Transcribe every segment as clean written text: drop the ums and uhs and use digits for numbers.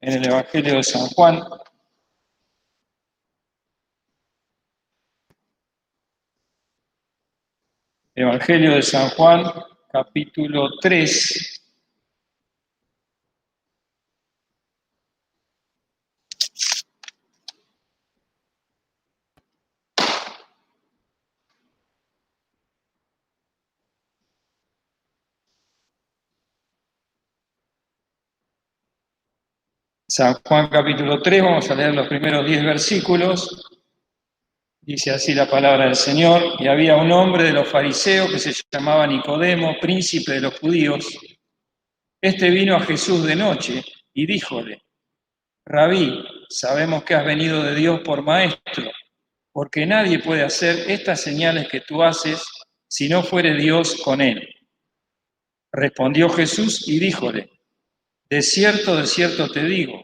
en el Evangelio de San Juan. Evangelio de San Juan, capítulo 3. San Juan capítulo 3, vamos a leer los primeros 10 versículos. Dice así la palabra del Señor: y había un hombre de los fariseos que se llamaba Nicodemo, príncipe de los judíos. Este vino a Jesús de noche y díjole: Rabí, sabemos que has venido de Dios por maestro, porque nadie puede hacer estas señales que tú haces si no fuere Dios con él. Respondió Jesús y díjole: de cierto te digo,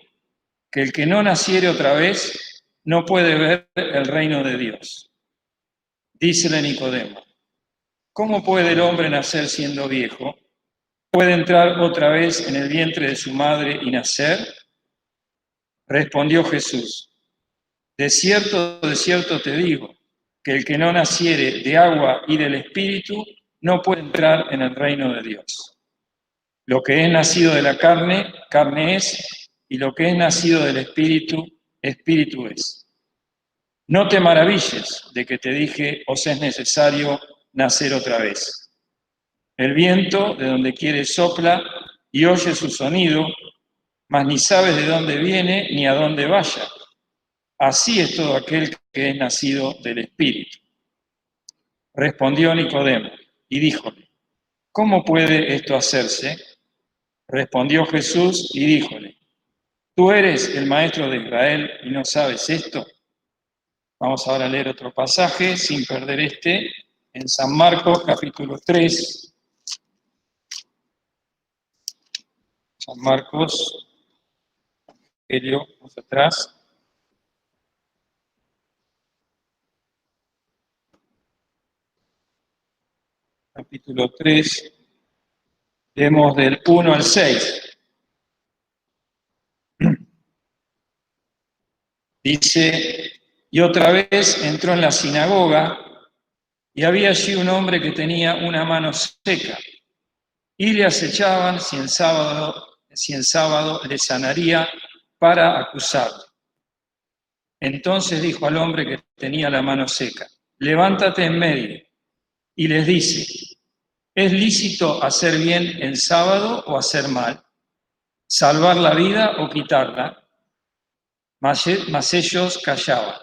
que el que no naciere otra vez no puede ver el reino de Dios. Dícele Nicodemo: ¿cómo puede el hombre nacer siendo viejo? ¿Puede entrar otra vez en el vientre de su madre y nacer? Respondió Jesús: de cierto te digo, que el que no naciere de agua y del Espíritu no puede entrar en el reino de Dios. Lo que es nacido de la carne, carne es, y lo que es nacido del Espíritu, Espíritu es. No te maravilles de que te dije, os es necesario nacer otra vez. El viento de donde quiere sopla y oye su sonido, mas ni sabes de dónde viene ni a dónde vaya. Así es todo aquel que es nacido del Espíritu. Respondió Nicodemo y díjole: ¿cómo puede esto hacerse? Respondió Jesús y díjole: ¿tú eres el maestro de Israel y no sabes esto? Vamos ahora a leer otro pasaje, sin perder en San Marcos, capítulo 3. San Marcos, Evangelio, más atrás. Capítulo 3, leemos del 1 al 6. Dice: y otra vez entró en la sinagoga, y había allí un hombre que tenía una mano seca, y le acechaban si en sábado le sanaría para acusarlo. Entonces dijo al hombre que tenía la mano seca: levántate en medio. Y les dice: ¿es lícito hacer bien en sábado o hacer mal? ¿Salvar la vida o quitarla? Mas ellos callaban.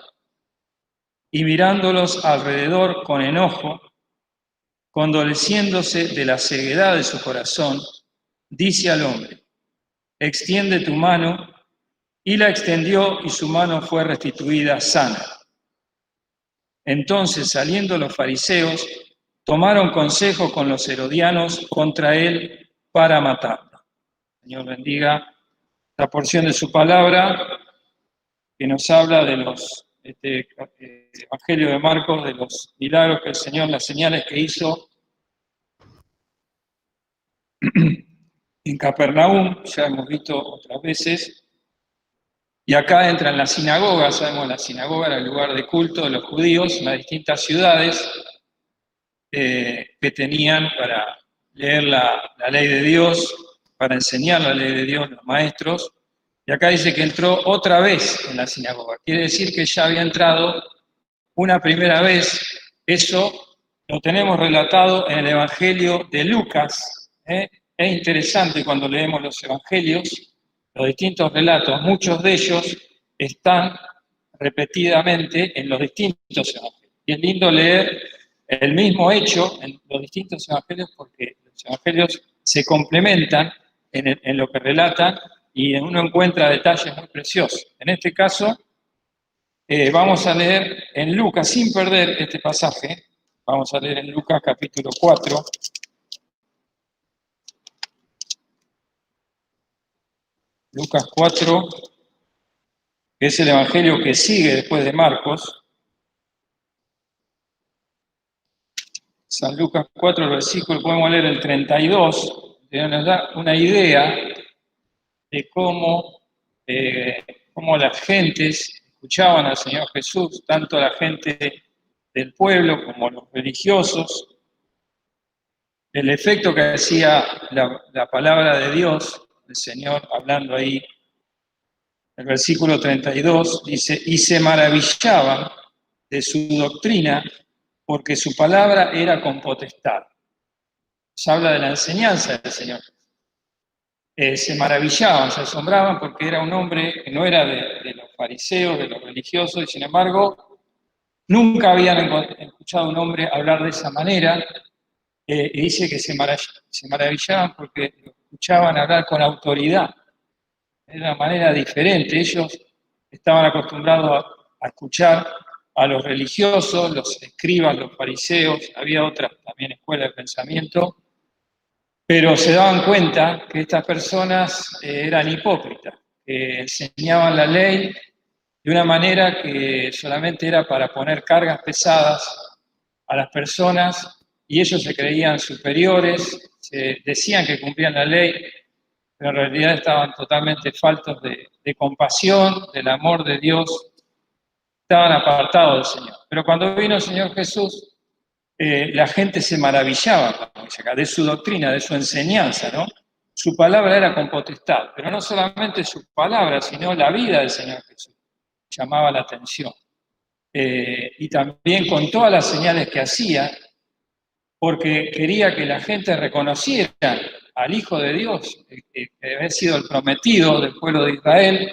Y mirándolos alrededor con enojo, condoleciéndose de la ceguedad de su corazón, dice al hombre: extiende tu mano. Y la extendió, y su mano fue restituida sana. Entonces, saliendo los fariseos, tomaron consejo con los herodianos contra él para matarlo. Señor bendiga la porción de su palabra que nos habla de este Evangelio de Marcos, de los milagros que el Señor, las señales que hizo en Capernaum, ya hemos visto otras veces. Y acá entra en la sinagoga. Sabemos, la sinagoga era el lugar de culto de los judíos en las distintas ciudades que tenían para leer la ley de Dios, para enseñar la ley de Dios los maestros. Y acá dice que entró otra vez en la sinagoga. Quiere decir que ya había entrado una primera vez. Eso lo tenemos relatado en el Evangelio de Lucas. Es interesante cuando leemos los evangelios, los distintos relatos, muchos de ellos están repetidamente en los distintos evangelios. Y es lindo leer el mismo hecho en los distintos evangelios, porque los evangelios se complementan en lo que relatan y uno encuentra detalles muy preciosos. En este caso, vamos a leer en Lucas, sin perder este pasaje, vamos a leer en Lucas capítulo 4. Lucas 4, que es el evangelio que sigue después de Marcos. San Lucas 4, el versículo, podemos leer el 32, que nos da una idea de cómo cómo las gentes escuchaban al Señor Jesús, tanto la gente del pueblo como los religiosos, el efecto que hacía la palabra de Dios, el Señor hablando ahí, el versículo 32 dice, y se maravillaban de su doctrina porque su palabra era con potestad. Se habla de la enseñanza del Señor. Se maravillaban, se asombraban porque era un hombre que no era de los fariseos, de los religiosos, y sin embargo nunca habían escuchado a un hombre hablar de esa manera, y dice que se maravillaban porque lo escuchaban hablar con autoridad, de una manera diferente. Ellos estaban acostumbrados a escuchar a los religiosos, los escribas, los fariseos, había otras también escuelas de pensamiento, pero se daban cuenta que estas personas eran hipócritas, que enseñaban la ley de una manera que solamente era para poner cargas pesadas a las personas y ellos se creían superiores, se decían que cumplían la ley, pero en realidad estaban totalmente faltos de compasión, del amor de Dios, estaban apartados del Señor. Pero cuando vino el Señor Jesús, la gente se maravillaba de su doctrina, de su enseñanza, ¿no? Su palabra era con potestad, pero no solamente su palabra, sino la vida del Señor Jesús llamaba la atención. Y también con todas las señales que hacía, porque quería que la gente reconociera al Hijo de Dios, que había sido el prometido del pueblo de Israel,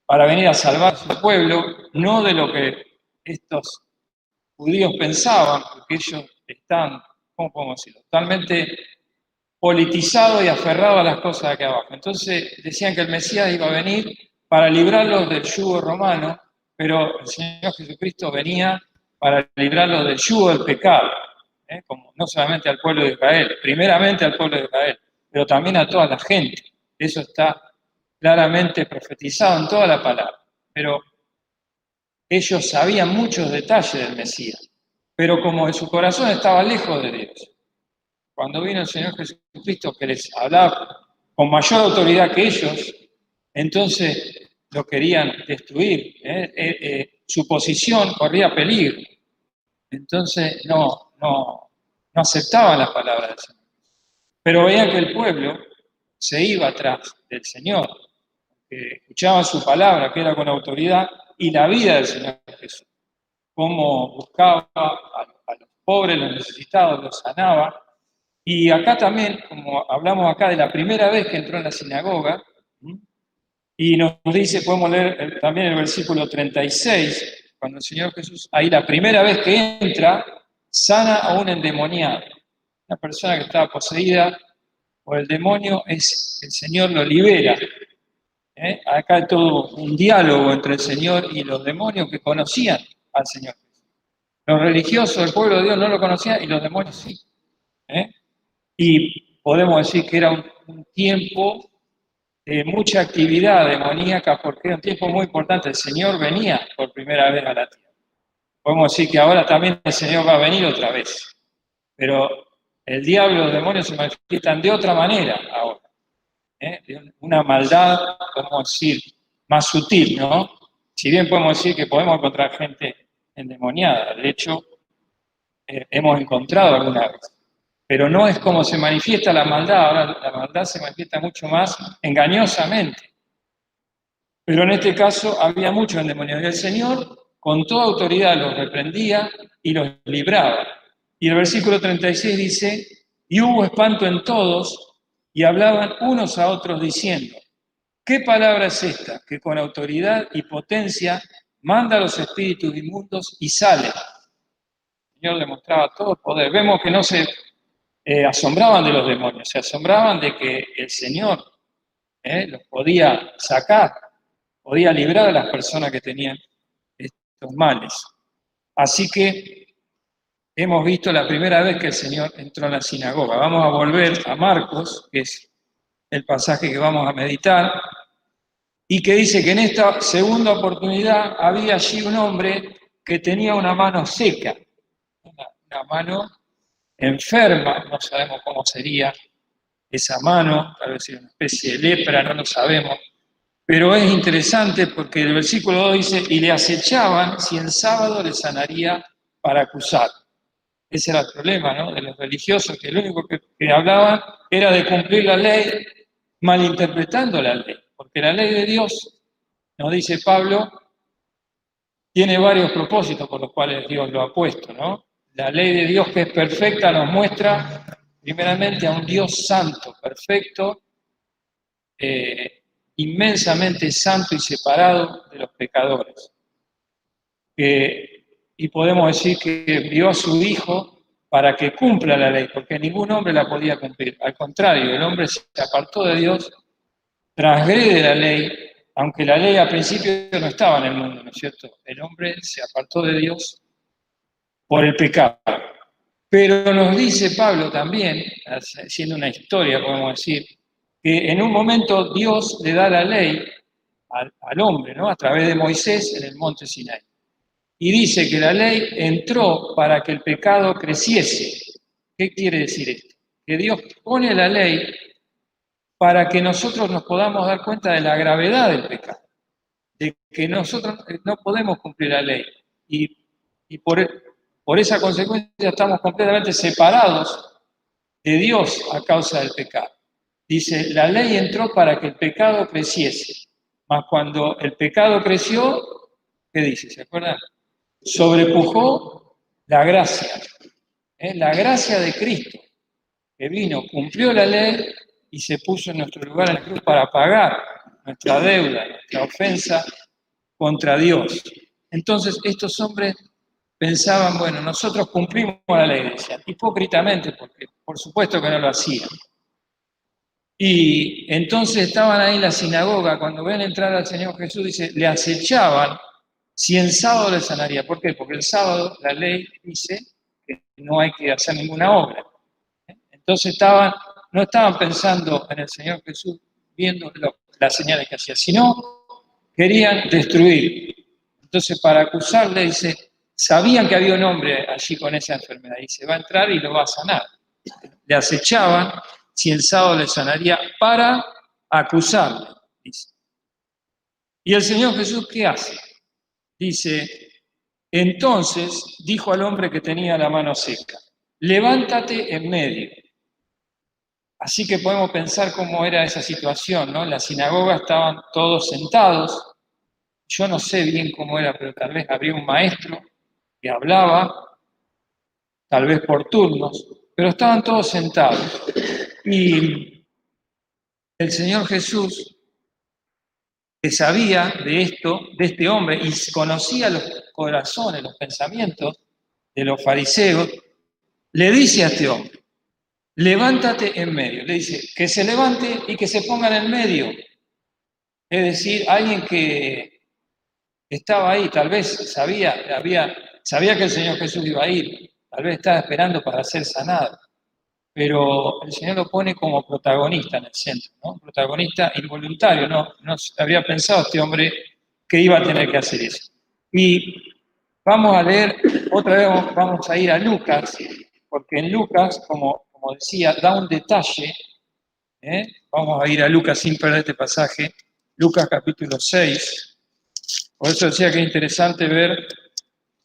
para venir a salvar a su pueblo, no de lo que estos judíos pensaban, porque ellos están, ¿cómo podemos decirlo?, totalmente politizados y aferrados a las cosas de acá abajo. Entonces decían que el Mesías iba a venir para librarlos del yugo romano, pero el Señor Jesucristo venía para librarlos del yugo del pecado, como no solamente al pueblo de Israel, primeramente al pueblo de Israel, pero también a toda la gente. Eso está claramente profetizado en toda la palabra. Pero ellos sabían muchos detalles del Mesías, pero como en su corazón estaba lejos de Dios. Cuando vino el Señor Jesucristo, que les hablaba con mayor autoridad que ellos, entonces lo querían destruir. Su posición corría peligro. Entonces no aceptaban las palabras del Señor. Pero veían que el pueblo se iba atrás del Señor, que escuchaban su palabra, que era con autoridad, y la vida del Señor Jesús. Cómo buscaba a los pobres, los necesitados, los sanaba. Y acá también, como hablamos acá de la primera vez que entró en la sinagoga, y nos dice, podemos leer también el versículo 36, cuando el Señor Jesús, ahí la primera vez que entra, sana a un endemoniado. Una persona que estaba poseída por el demonio, el Señor lo libera. Acá hay todo un diálogo entre el Señor y los demonios que conocían al Señor. Los religiosos del pueblo de Dios no lo conocían y los demonios sí. Y podemos decir que era un tiempo de mucha actividad demoníaca porque era un tiempo muy importante. El Señor venía por primera vez a la tierra. Podemos decir que ahora también el Señor va a venir otra vez. Pero el diablo y los demonios se manifiestan de otra manera ahora. Una maldad, podemos decir, más sutil, ¿no? Si bien podemos decir que podemos encontrar gente endemoniada, de hecho, hemos encontrado alguna vez. Pero no es como se manifiesta la maldad, ahora la maldad se manifiesta mucho más engañosamente. Pero en este caso había mucho endemoniado y el Señor con toda autoridad los reprendía y los libraba. Y el versículo 36 dice, y hubo espanto en todos y hablaban unos a otros diciendo, ¿qué palabra es esta que con autoridad y potencia manda a los espíritus inmundos y sale? El Señor le mostraba todo poder. Vemos que no se asombraban de los demonios, se asombraban de que el Señor los podía sacar, podía librar a las personas que tenían estos males. Así que hemos visto la primera vez que el Señor entró en la sinagoga. Vamos a volver a Marcos, que es el pasaje que vamos a meditar, y que dice que en esta segunda oportunidad había allí un hombre que tenía una mano seca, una mano enferma, no sabemos cómo sería esa mano, tal vez era una especie de lepra, no lo sabemos, Pero es interesante porque el versículo 2 dice, y le acechaban si en sábado le sanaría para acusar. Ese era el problema, ¿no?, de los religiosos, que lo único que hablaban era de cumplir la ley, malinterpretando la ley. Porque la ley de Dios, nos dice Pablo, tiene varios propósitos por los cuales Dios lo ha puesto, ¿no? La ley de Dios, que es perfecta, nos muestra primeramente a un Dios santo, perfecto, inmensamente santo y separado de los pecadores. Y podemos decir que envió a su Hijo para que cumpla la ley, porque ningún hombre la podía cumplir. Al contrario, el hombre se apartó de Dios, transgrede la ley, aunque la ley al principio no estaba en el mundo, ¿no es cierto? El hombre se apartó de Dios por el pecado. Pero nos dice Pablo también, haciendo una historia, podemos decir, que en un momento Dios le da la ley al hombre, ¿no?, a través de Moisés en el monte Sinai. Y dice que la ley entró para que el pecado creciese. ¿Qué quiere decir esto? Que Dios pone la ley para que nosotros nos podamos dar cuenta de la gravedad del pecado, de que nosotros no podemos cumplir la ley. Y por esa consecuencia estamos completamente separados de Dios a causa del pecado. Dice, la ley entró para que el pecado creciese. Mas cuando el pecado creció, ¿qué dice? ¿Se acuerdan? Sobrepujó la gracia. La gracia de Cristo, que vino, cumplió la ley y se puso en nuestro lugar en la cruz para pagar nuestra deuda, nuestra ofensa contra Dios. Entonces estos hombres pensaban, bueno, nosotros cumplimos la ley, decían, hipócritamente, porque por supuesto que no lo hacían. Y entonces estaban ahí en la sinagoga, cuando ven entrar al Señor Jesús, dice, le acechaban si en sábado le sanaría. ¿Por qué? Porque el sábado la ley dice que no hay que hacer ninguna obra. Entonces no estaban pensando en el Señor Jesús, viendo las señales que hacía, sino querían destruir. Entonces, para acusarle, dice, sabían que había un hombre allí con esa enfermedad, y se va a entrar y lo va a sanar. Le acechaban si el sábado le sanaría para acusarle, dice. ¿Y el Señor Jesús qué hace? Dice, entonces dijo al hombre que tenía la mano seca, levántate en medio. Así que podemos pensar cómo era esa situación, ¿no? En la sinagoga estaban todos sentados. Yo no sé bien cómo era, pero tal vez habría un maestro que hablaba, tal vez por turnos, pero estaban todos sentados. Y el Señor Jesús, que sabía de esto, de este hombre, y conocía los corazones, los pensamientos de los fariseos, le dice a este hombre, levántate en medio. Le dice, que se levante y que se ponga en el medio. Es decir, alguien que estaba ahí, tal vez sabía que el Señor Jesús iba a ir, tal vez estaba esperando para ser sanado, pero el Señor lo pone como protagonista en el centro, ¿no? Protagonista involuntario, no habría pensado este hombre que iba a tener que hacer eso. Y vamos a leer, otra vez vamos a ir a Lucas, porque en Lucas, como decía, da un detalle, vamos a ir a Lucas sin perder este pasaje, Lucas capítulo 6, por eso decía que es interesante ver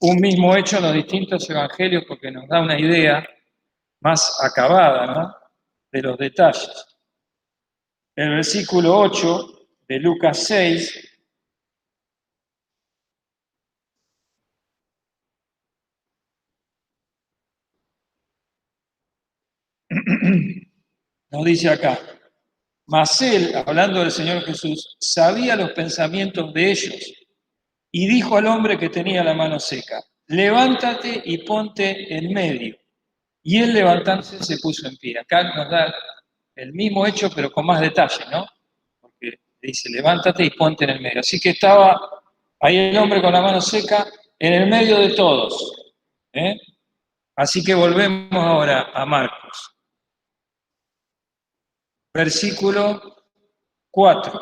un mismo hecho en los distintos evangelios, porque nos da una idea más acabada, ¿no?, de los detalles. El versículo 8 de Lucas 6 nos dice acá, mas él, hablando del Señor Jesús, sabía los pensamientos de ellos y dijo al hombre que tenía la mano seca, levántate y ponte en medio. Y él levantándose se puso en pie. Acá nos da el mismo hecho, pero con más detalle, ¿no? Porque dice, levántate y ponte en el medio. Así que estaba ahí el hombre con la mano seca en el medio de todos. Así que volvemos ahora a Marcos. Versículo 4.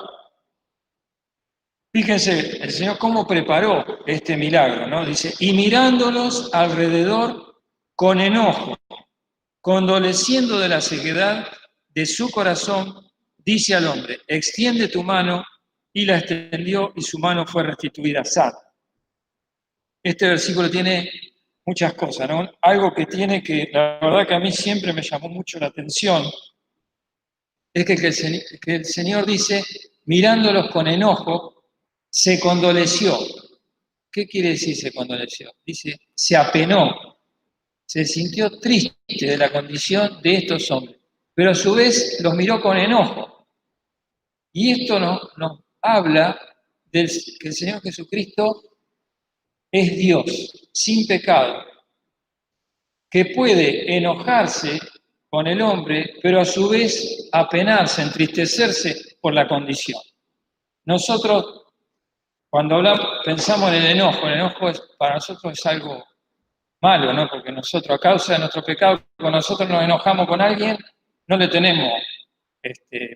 Fíjense, el Señor cómo preparó este milagro, ¿no? Dice, y mirándolos alrededor con enojo, condoleciendo de la ceguedad de su corazón, dice al hombre, extiende tu mano, y la extendió y su mano fue restituida sana. Este versículo tiene muchas cosas, ¿no? Algo que tiene que, la verdad que a mí siempre me llamó mucho la atención, es que el Señor dice, mirándolos con enojo, se condoleció. ¿Qué quiere decir se condoleció? Dice, se apenó, se sintió triste de la condición de estos hombres, pero a su vez los miró con enojo. Y esto nos habla de que el Señor Jesucristo es Dios, sin pecado, que puede enojarse con el hombre, pero a su vez apenarse, entristecerse por la condición. Nosotros, cuando pensamos en el enojo para nosotros es algo malo, ¿no? Porque nosotros, a causa de nuestro pecado, cuando nosotros nos enojamos con alguien, no le tenemos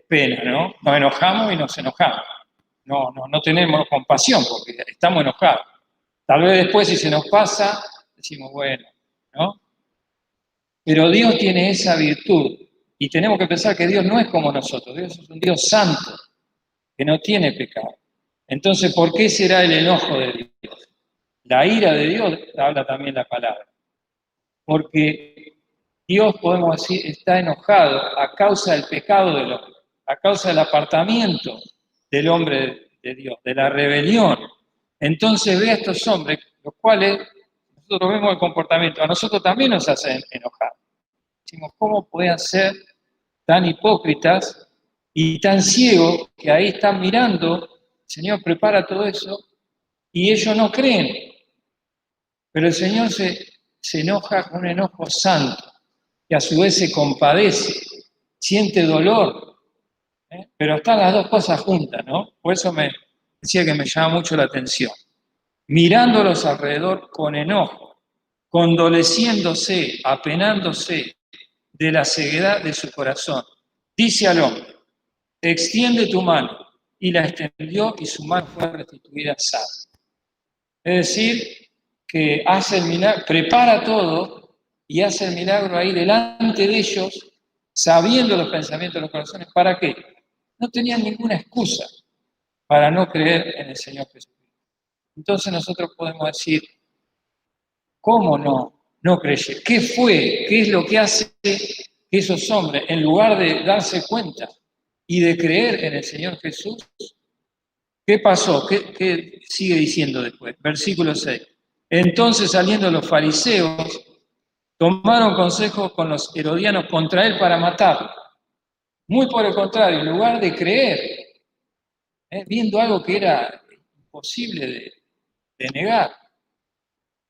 pena, ¿no? Nos enojamos y nos enojamos. No tenemos compasión porque estamos enojados. Tal vez después, si se nos pasa, decimos, bueno, ¿no? Pero Dios tiene esa virtud y tenemos que pensar que Dios no es como nosotros. Dios es un Dios santo, que no tiene pecado. Entonces, ¿por qué será el enojo de Dios? La ira de Dios habla también la palabra. Porque Dios, podemos decir, está enojado a causa del pecado del hombre, a causa del apartamiento del hombre de Dios, de la rebelión. Entonces ve a estos hombres, los cuales nosotros vemos el comportamiento, a nosotros también nos hacen enojar. Decimos, ¿cómo pueden ser tan hipócritas y tan ciegos que ahí están mirando? El Señor prepara todo eso y ellos no creen. Pero el Señor se enoja con un enojo santo, que a su vez se compadece, siente dolor, pero están las dos cosas juntas, ¿no? Por eso me decía que me llama mucho la atención. Mirándolos alrededor con enojo, condoleciéndose, apenándose de la ceguedad de su corazón, dice al hombre, extiende tu mano, y la extendió y su mano fue restituida sana. Es decir, que hace el milagro, prepara todo y hace el milagro ahí delante de ellos, sabiendo los pensamientos de los corazones. ¿Para qué? No tenían ninguna excusa para no creer en el Señor Jesucristo. Entonces nosotros podemos decir, ¿cómo no creyeron? ¿Qué fue? ¿Qué es lo que hace que esos hombres, en lugar de darse cuenta y de creer en el Señor Jesús, qué pasó? ¿Qué sigue diciendo después? Versículo 6. Entonces, saliendo los fariseos, tomaron consejo con los herodianos contra él para matarlo. Muy por el contrario, en lugar de creer, viendo algo que era imposible de negar,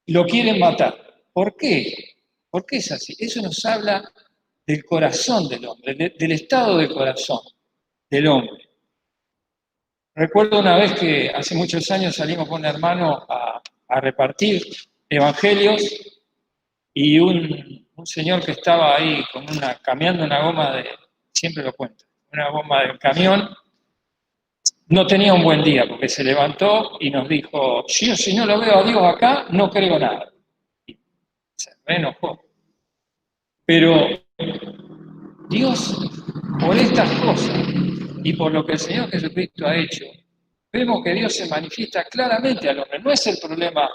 lo quieren matar. ¿Por qué? ¿Por qué es así? Eso nos habla del corazón del hombre, del estado del corazón del hombre. Recuerdo una vez que hace muchos años salimos con un hermano a repartir evangelios y un señor que estaba ahí cambiando una goma siempre lo cuento, una goma del camión, no tenía un buen día porque se levantó y nos dijo, yo si no lo veo a Dios acá, no creo nada. Y se enojó. Pero Dios, por estas cosas y por lo que el Señor Jesucristo ha hecho, vemos que Dios se manifiesta claramente al hombre. No es el problema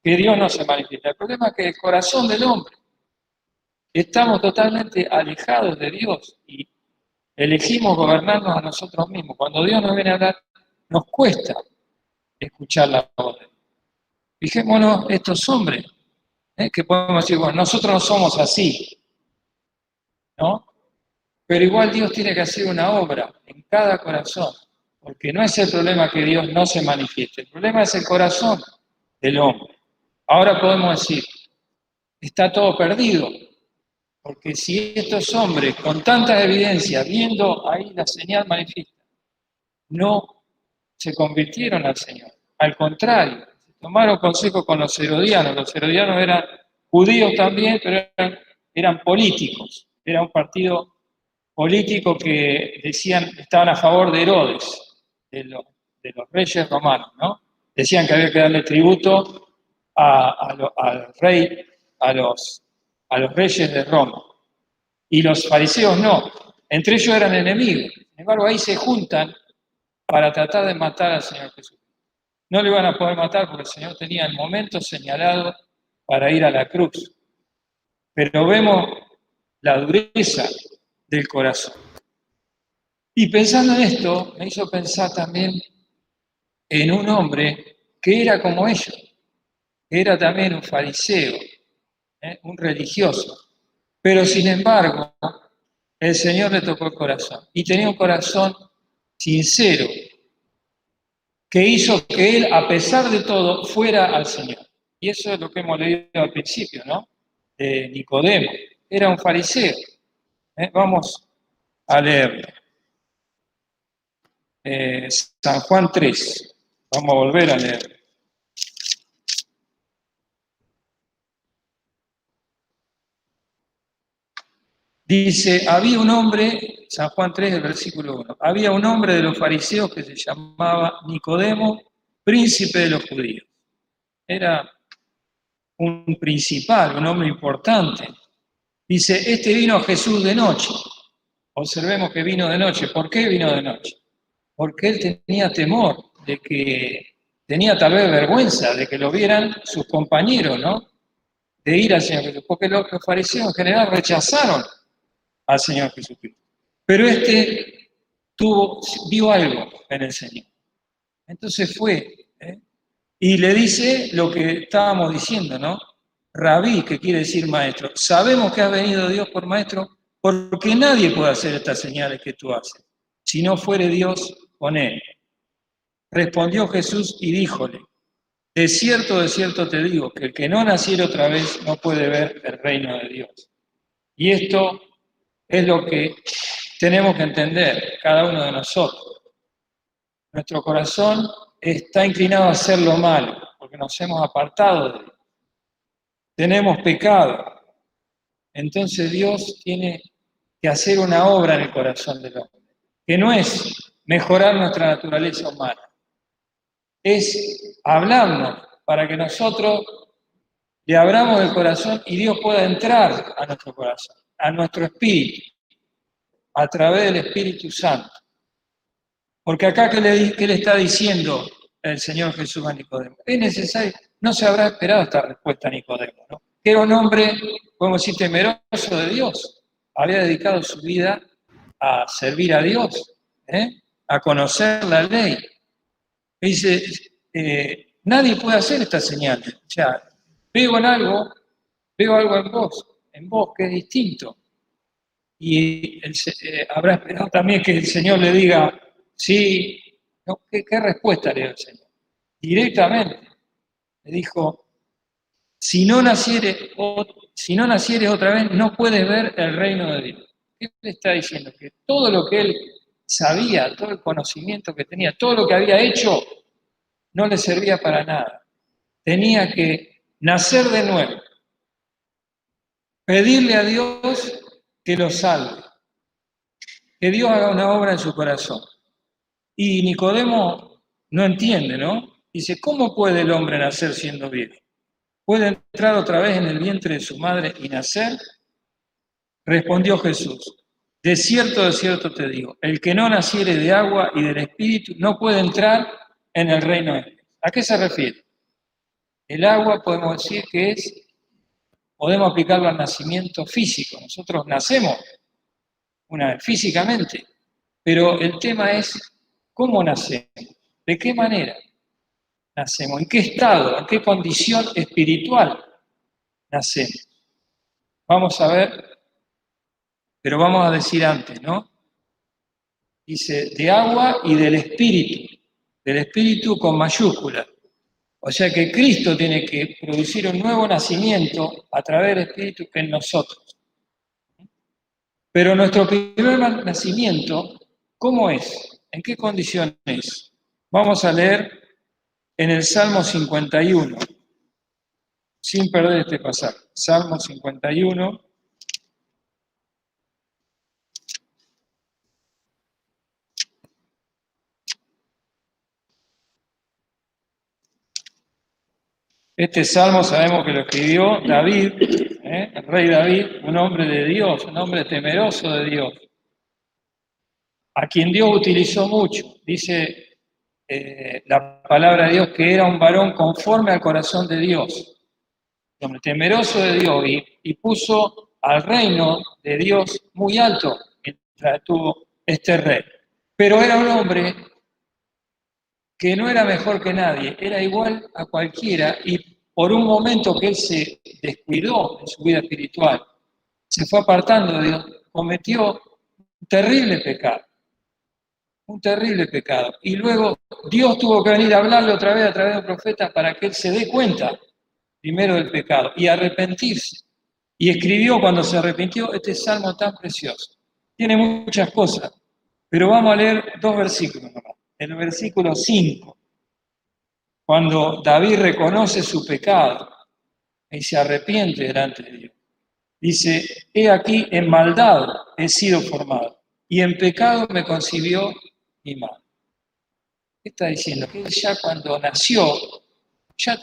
que Dios no se manifiesta, el problema es que el corazón del hombre, estamos totalmente alejados de Dios y elegimos gobernarnos a nosotros mismos. Cuando Dios nos viene a hablar, nos cuesta escuchar la voz de Dios. Fijémonos estos hombres, que podemos decir, bueno, nosotros no somos así, ¿no? Pero igual Dios tiene que hacer una obra en cada corazón, porque no es el problema que Dios no se manifieste, el problema es el corazón del hombre. Ahora podemos decir, está todo perdido, porque si estos hombres, con tantas evidencias, viendo ahí la señal manifiesta, no se convirtieron al Señor, al contrario, tomaron consejo con los herodianos eran judíos también, pero eran políticos, era un partido político que decían estaban a favor de Herodes, de los reyes romanos, ¿no? Decían que había que darle tributo al rey, a los reyes de Roma. Y los fariseos no, entre ellos eran enemigos. Sin embargo, ahí se juntan para tratar de matar al Señor Jesús. No lo iban a poder matar porque el Señor tenía el momento señalado para ir a la cruz. Pero vemos la dureza del corazón. Y pensando en esto, me hizo pensar también en un hombre que era como ellos, que era también un fariseo, un religioso. Pero sin embargo, el Señor le tocó el corazón y tenía un corazón sincero que hizo que él, a pesar de todo, fuera al Señor. Y eso es lo que hemos leído al principio, ¿no? De Nicodemo. Era un fariseo. Vamos a leerlo. San Juan 3. Vamos a volver a leerlo. Dice, había un hombre, San Juan 3, el versículo 1, había un hombre de los fariseos que se llamaba Nicodemo, príncipe de los judíos. Era un principal, un hombre importante. Dice, este vino a Jesús de noche. Observemos que vino de noche. ¿Por qué vino de noche? Porque él tenía temor de que, tenía tal vez vergüenza de que lo vieran sus compañeros, ¿no? De ir al Señor Jesús. Porque los fariseos en general rechazaron al Señor Jesucristo. Pero este vio algo en el Señor. Entonces fue, y le dice lo que estábamos diciendo, ¿no? Rabí, que quiere decir maestro. Sabemos que has venido Dios por maestro, porque nadie puede hacer estas señales que tú haces, si no fuere Dios con él. Respondió Jesús y díjole, de cierto te digo, que el que no naciera otra vez no puede ver el reino de Dios. Y esto es lo que tenemos que entender cada uno de nosotros. Nuestro corazón está inclinado a hacer lo malo, porque nos hemos apartado de Dios. Tenemos pecado. Entonces Dios tiene que hacer una obra en el corazón del hombre, que no es mejorar nuestra naturaleza humana, es hablarnos para que nosotros le abramos el corazón y Dios pueda entrar a nuestro corazón, a nuestro espíritu, a través del Espíritu Santo. Porque acá, ¿qué le está diciendo el Señor Jesús a Nicodemo? Es necesario, no se habrá esperado esta respuesta a Nicodemo, ¿no? Que era un hombre, podemos decir, temeroso de Dios. Había dedicado su vida a servir a Dios, a conocer la ley. Y dice, nadie puede hacer estas señales. O sea, veo algo en vos que es distinto. Y habrá esperado también que el Señor le diga, sí, no, ¿qué respuesta le dio el Señor? Directamente le dijo, si no nacieres otra vez, no puedes ver el reino de Dios. ¿Qué le está diciendo? Que todo lo que él sabía, todo el conocimiento que tenía, todo lo que había hecho, no le servía para nada. Tenía que nacer de nuevo, pedirle a Dios que lo salve, que Dios haga una obra en su corazón. Y Nicodemo no entiende, ¿no? Dice, ¿cómo puede el hombre nacer siendo viejo? ¿Puede entrar otra vez en el vientre de su madre y nacer? Respondió Jesús, de cierto te digo, el que no naciere de agua y del Espíritu no puede entrar en el reino de Dios. ¿A qué se refiere? El agua podemos decir que podemos aplicarlo al nacimiento físico. Nosotros nacemos físicamente, pero el tema es cómo nacemos, de qué manera nacemos, en qué estado, en qué condición espiritual nacemos. Vamos a ver, pero vamos a decir antes, ¿no? Dice, de agua y del Espíritu con mayúscula. O sea que Cristo tiene que producir un nuevo nacimiento a través del Espíritu en nosotros. Pero nuestro primer nacimiento, ¿cómo es? ¿En qué condición es? Vamos a leer en el Salmo 51, sin perder este pasaje. Salmo 51. Este salmo sabemos que lo escribió David, el rey David, un hombre de Dios, un hombre temeroso de Dios. a quien Dios utilizó mucho. Dice la palabra de Dios que era un varón conforme al corazón de Dios, un hombre temeroso de Dios, y puso al reino de Dios muy alto mientras estuvo este rey. Pero era un hombre que no era mejor que nadie, era igual a cualquiera, y por un momento que él se descuidó en su vida espiritual, se fue apartando de Dios, cometió un terrible pecado. Un terrible pecado. Y luego Dios tuvo que venir a hablarle otra vez a través de un profeta para que él se dé cuenta primero del pecado y arrepentirse. Y escribió cuando se arrepintió este salmo tan precioso. Tiene muchas cosas, pero vamos a leer 2 versículos nomás. En el versículo 5, cuando David reconoce su pecado y se arrepiente delante de Dios, dice: he aquí, en maldad he sido formado, y en pecado me concibió mi madre. ¿Qué está diciendo? Que él ya cuando nació, ya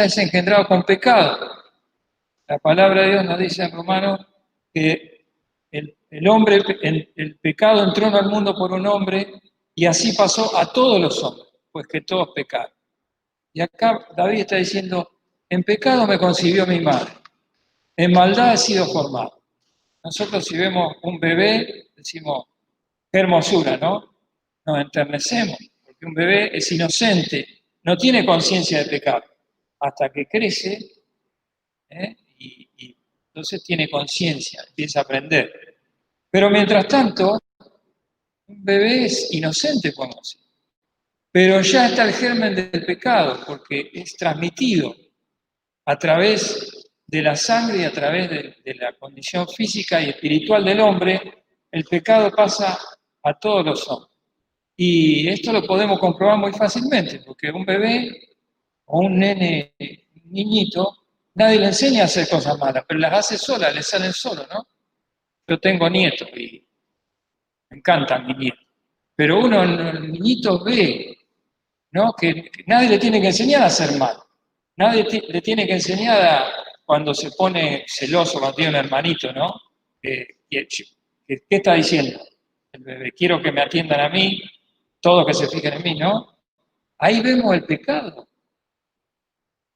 es engendrado con pecado. La palabra de Dios nos dice en Romanos que el pecado entró en el mundo por un hombre, y así pasó a todos los hombres, pues que todos pecaron. Y acá David está diciendo: en pecado me concibió mi madre, en maldad he sido formado. Nosotros, si vemos un bebé, decimos: qué hermosura, ¿no? Nos enternecemos, porque un bebé es inocente, no tiene conciencia de pecado, hasta que crece, y entonces tiene conciencia, empieza a aprender. Pero mientras tanto, un bebé es inocente, podemos decir. Pero ya está el germen del pecado, porque es transmitido a través de la sangre y a través de la condición física y espiritual del hombre. El pecado pasa a todos los hombres. Y esto lo podemos comprobar muy fácilmente, porque un bebé o un nene, un niñito, nadie le enseña a hacer cosas malas, pero las hace sola, le salen solo, ¿no? Yo tengo nietos y me encantan mis nietos. Pero uno, el niñito ve, ¿no?, que nadie le tiene que enseñar a hacer mal. Nadie le tiene que enseñar cuando se pone celoso, cuando tiene un hermanito, ¿no? ¿Qué está diciendo el bebé? Quiero que me atiendan a mí, todo que se fijen en mí, ¿no? Ahí vemos el pecado.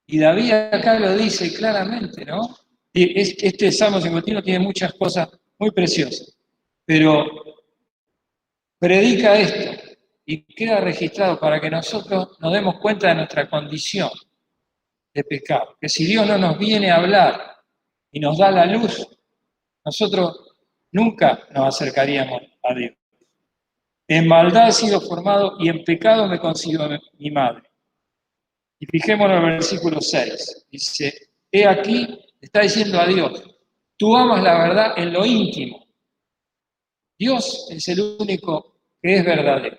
Y David acá lo dice claramente, ¿no? Este Salmo 51 tiene muchas cosas muy preciosas, pero predica esto y queda registrado para que nosotros nos demos cuenta de nuestra condición de pecado. Que si Dios no nos viene a hablar y nos da la luz, nosotros nunca nos acercaríamos a Dios. En maldad he sido formado y en pecado me concibió mi madre. Y fijémonos en el versículo 6. Dice: he aquí, está diciendo a Dios, tú amas la verdad en lo íntimo. Dios es el único que es verdadero.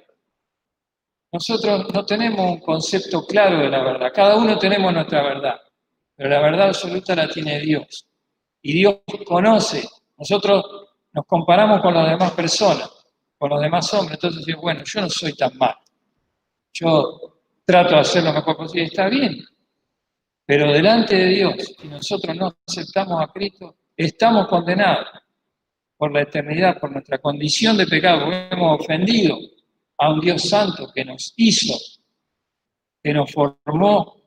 Nosotros no tenemos un concepto claro de la verdad. Cada uno tenemos nuestra verdad, pero la verdad absoluta la tiene Dios. Y Dios conoce. Nosotros nos comparamos con las demás personas, con los demás hombres. Entonces decimos: bueno, yo no soy tan mal. Yo trato de hacer lo mejor posible. Está bien. Pero delante de Dios, si nosotros no aceptamos a Cristo, estamos condenados por la eternidad, por nuestra condición de pecado, porque hemos ofendido a un Dios santo que nos hizo, que nos formó,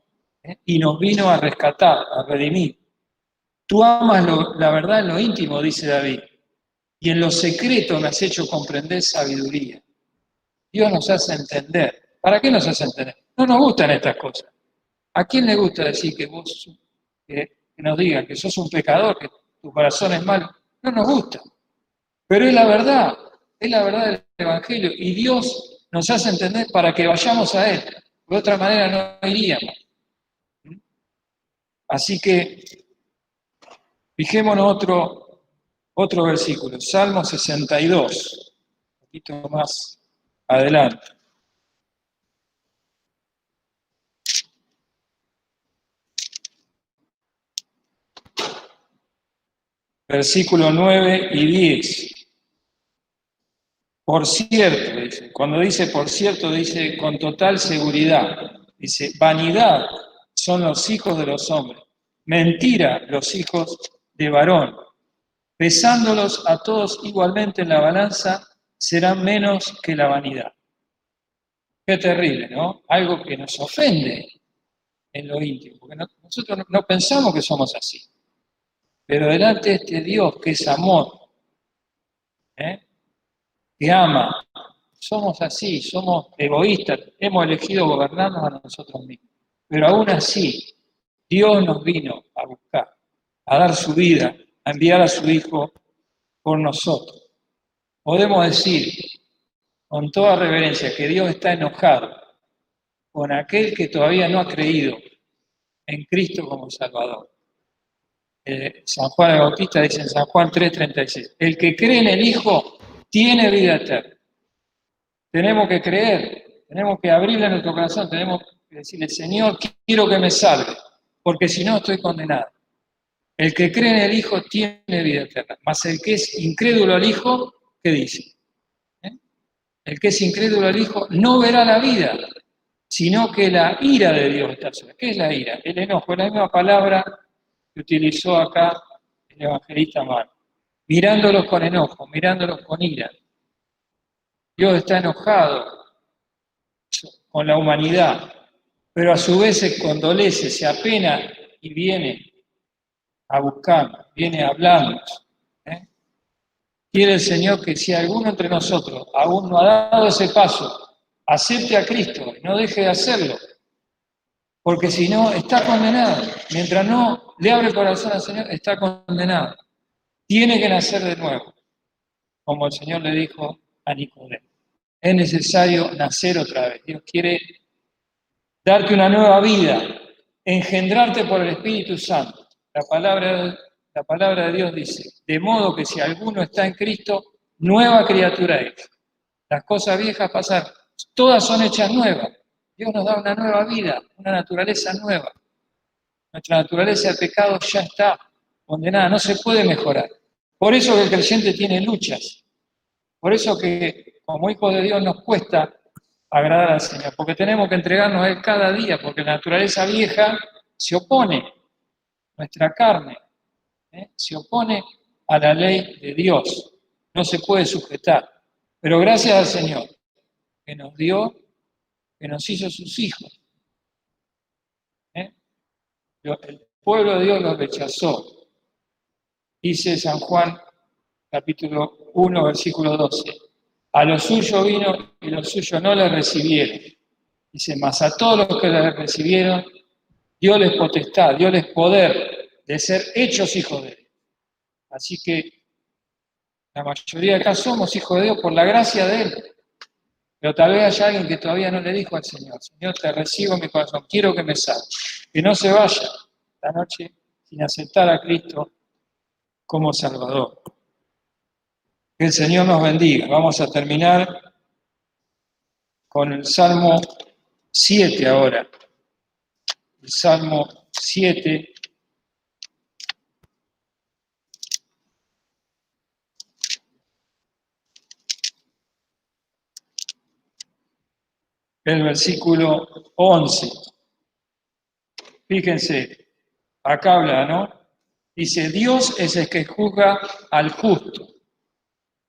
y nos vino a rescatar, a redimir. Tú amas la verdad en lo íntimo, dice David, y en lo secreto me has hecho comprender sabiduría. Dios nos hace entender. ¿Para qué nos hace entender? No nos gustan estas cosas. ¿A quién le gusta decir que nos digan que sos un pecador, que tu corazón es malo? No nos gusta. Pero es la verdad del Evangelio, y Dios nos hace entender para que vayamos a Él. De otra manera no iríamos. Así que fijémonos otro versículo, Salmo 62, un poquito más adelante. Versículo 9 y 10. Por cierto, dice, cuando dice por cierto, dice con total seguridad. Dice: vanidad son los hijos de los hombres, mentira los hijos de varón, pesándolos a todos igualmente en la balanza, serán menos que la vanidad. Qué terrible, ¿no? Algo que nos ofende en lo íntimo, porque nosotros no pensamos que somos así. Pero delante de este Dios que es amor, ¿eh? Que ama, somos así, somos egoístas, hemos elegido gobernarnos a nosotros mismos. Pero aún así, Dios nos vino a buscar, a dar su vida, a enviar a su Hijo por nosotros. Podemos decir con toda reverencia que Dios está enojado con aquel que todavía no ha creído en Cristo como Salvador. San Juan el Bautista dice en San Juan 3:36, el que cree en el Hijo tiene vida eterna. Tenemos que creer, tenemos que abrirle nuestro corazón, tenemos que decirle, Señor, quiero que me salve, porque si no estoy condenado. El que cree en el Hijo tiene vida eterna, mas el que es incrédulo al Hijo, ¿qué dice? El que es incrédulo al Hijo no verá la vida, sino que la ira de Dios está sobre él. ¿Qué es la ira? El enojo, es la misma palabra que utilizó acá el evangelista Marcos. Mirándolos con enojo, mirándolos con ira. Dios está enojado con la humanidad, pero a su vez se condolece, se apena y viene a buscarnos, viene a hablarnos. Quiere el Señor que si alguno entre nosotros aún no ha dado ese paso, acepte a Cristo y no deje de hacerlo, porque si no, está condenado. Mientras no le abre el corazón al Señor, está condenado. Tiene que nacer de nuevo, como el Señor le dijo a Nicodemo. Es necesario nacer otra vez. Dios quiere darte una nueva vida, engendrarte por el Espíritu Santo. La palabra de Dios dice, de modo que si alguno está en Cristo, nueva criatura es. Las cosas viejas pasaron, todas son hechas nuevas. Dios nos da una nueva vida, una naturaleza nueva. Nuestra naturaleza de pecado ya está condenada, no se puede mejorar. Por eso que el creyente tiene luchas. Por eso que como hijos de Dios nos cuesta agradar al Señor, porque tenemos que entregarnos a Él cada día, porque la naturaleza vieja se opone, nuestra carne, se opone a la ley de Dios, no se puede sujetar. Pero gracias al Señor, que nos dio, que nos hizo sus hijos. El pueblo de Dios los rechazó. Dice San Juan, capítulo 1, versículo 12. A los suyos vino y los suyos no le recibieron. Dice, mas a todos los que le recibieron, dióles potestad, dióles poder de ser hechos hijos de Dios. Así que la mayoría de acá somos hijos de Dios por la gracia de Él. Pero tal vez haya alguien que todavía no le dijo al Señor, Señor, te recibo en mi corazón, quiero que me salve. Que no se vaya esta noche sin aceptar a Cristo como Salvador. Que el Señor nos bendiga. Vamos a terminar con el Salmo 7 ahora. El Salmo 7. El versículo 11. Fíjense, acá habla, ¿no? Dice, Dios es el que juzga al justo.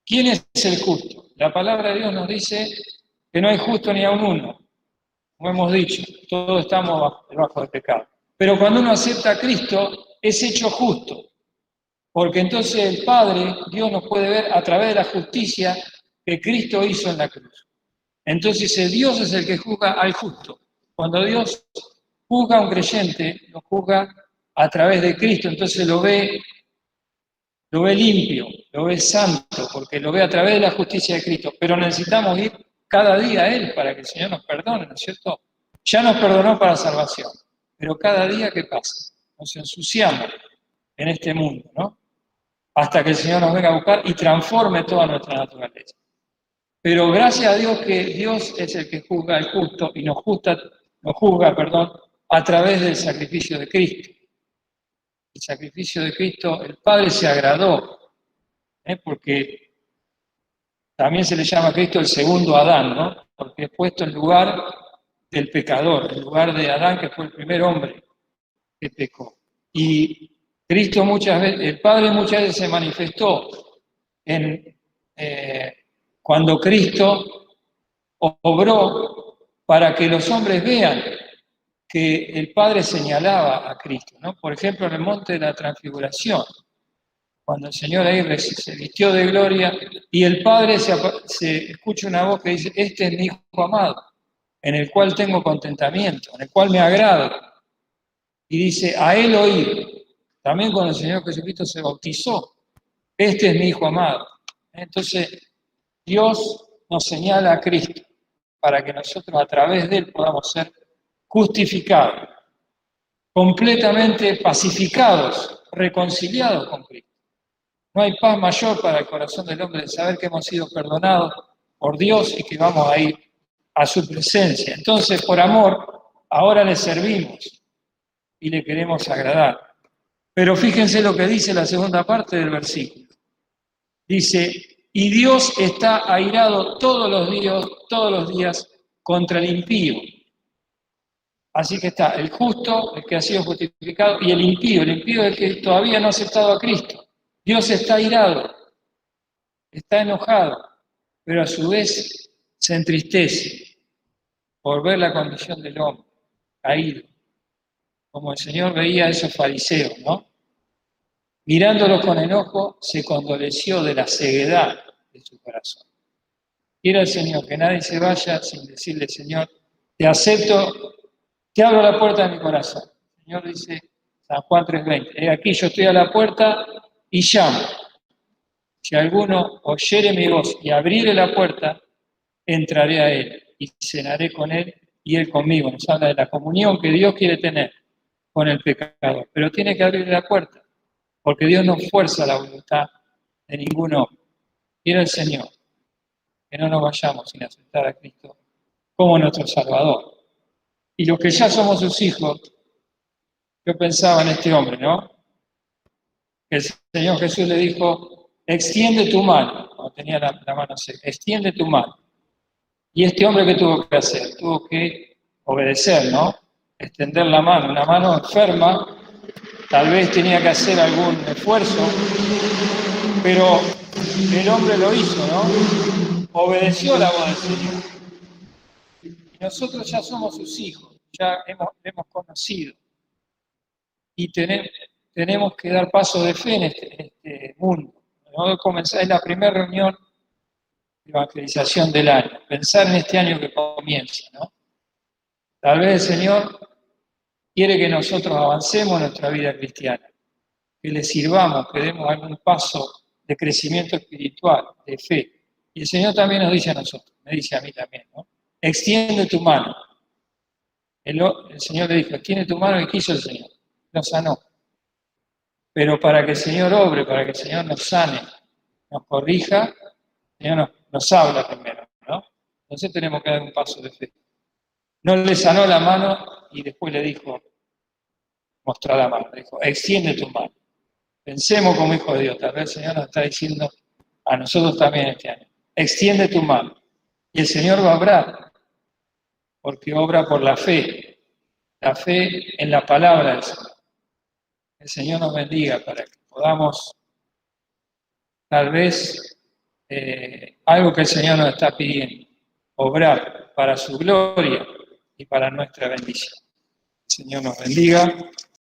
¿Quién es el justo? La palabra de Dios nos dice que no hay justo ni aun uno. Como hemos dicho, todos estamos debajo del pecado. Pero cuando uno acepta a Cristo, es hecho justo. Porque entonces el Padre, Dios nos puede ver a través de la justicia que Cristo hizo en la cruz. Entonces Dios es el que juzga al justo. Cuando Dios juzga a un creyente, lo juzga a través de Cristo, entonces lo ve limpio, lo ve santo, porque lo ve a través de la justicia de Cristo. Pero necesitamos ir cada día a Él para que el Señor nos perdone, ¿no es cierto? Ya nos perdonó para salvación, pero cada día, ¿qué pasa? Nos ensuciamos en este mundo, ¿no? Hasta que el Señor nos venga a buscar y transforme toda nuestra naturaleza. Pero gracias a Dios que Dios es el que juzga al justo y nos juzga, a través del sacrificio de Cristo. El sacrificio de Cristo, el Padre se agradó, porque también se le llama a Cristo el segundo Adán, ¿no? Porque es puesto en lugar del pecador, en lugar de Adán, que fue el primer hombre que pecó. Y Cristo muchas veces, el Padre muchas veces se manifestó cuando Cristo obró para que los hombres vean que el Padre señalaba a Cristo, ¿no? Por ejemplo, en el monte de la transfiguración, cuando el Señor ahí se vistió de gloria y el Padre se escucha una voz que dice: este es mi Hijo amado, en el cual tengo contentamiento, en el cual me agrado. Y dice: a él oír. También cuando el Señor Jesucristo se bautizó: este es mi Hijo amado. Entonces, Dios nos señala a Cristo para que nosotros a través de él podamos ser justificados, completamente pacificados, reconciliados con Cristo. No hay paz mayor para el corazón del hombre de saber que hemos sido perdonados por Dios y que vamos a ir a su presencia. Entonces, por amor, ahora le servimos y le queremos agradar. Pero fíjense lo que dice la segunda parte del versículo. Dice: y Dios está airado todos los días contra el impío. Así que está el justo, el que ha sido justificado, y el impío. El impío es el que todavía no ha aceptado a Cristo. Dios está airado, está enojado, pero a su vez se entristece por ver la condición del hombre caído, como el Señor veía a esos fariseos, ¿no? Mirándolos con enojo, se condoleció de la ceguedad de su corazón. Quiera el Señor que nadie se vaya sin decirle: Señor, te acepto, te abro la puerta de mi corazón. El Señor dice, San Juan 3:20, aquí yo estoy a la puerta y llamo. Si alguno oyere mi voz y abriere la puerta, entraré a él y cenaré con él y él conmigo. Nos habla de la comunión que Dios quiere tener con el pecador, pero tiene que abrir la puerta, porque Dios no fuerza la voluntad de ningún hombre. Quiera el Señor que no nos vayamos sin aceptar a Cristo como nuestro Salvador. Y los que ya somos sus hijos, yo pensaba en este hombre, ¿no? Que el Señor Jesús le dijo: extiende tu mano, cuando tenía la mano seca, extiende tu mano. Y este hombre, ¿qué tuvo que hacer? Tuvo que obedecer, ¿no? Extender la mano. Una mano enferma, tal vez tenía que hacer algún esfuerzo, pero el hombre lo hizo, ¿no? Obedeció la voz del Señor. Y nosotros ya somos sus hijos, ya hemos conocido. Y tenemos que dar paso de fe en este mundo. ¿No? Es la primera reunión de evangelización del año. Pensar en este año que comienza, ¿no? Tal vez el Señor quiere que nosotros avancemos en nuestra vida cristiana, que le sirvamos, que demos algún paso de crecimiento espiritual, de fe. Y el Señor también nos dice a nosotros, me dice a mí también, ¿no? Extiende tu mano. El Señor le dijo: extiende tu mano, y quiso el Señor, lo sanó. Pero para que el Señor obre, para que el Señor nos sane, nos corrija, el Señor nos habla primero, ¿no? Entonces tenemos que dar un paso de fe. No le sanó la mano y después le dijo, mostró la mano, le dijo: extiende tu mano. Pensemos como hijos de Dios, tal vez el Señor nos está diciendo a nosotros también este año: extiende tu mano. Y el Señor va a obrar, porque obra por la fe en la palabra del Señor. El Señor nos bendiga para que podamos, tal vez, algo que el Señor nos está pidiendo, obrar para su gloria y para nuestra bendición. El Señor nos bendiga.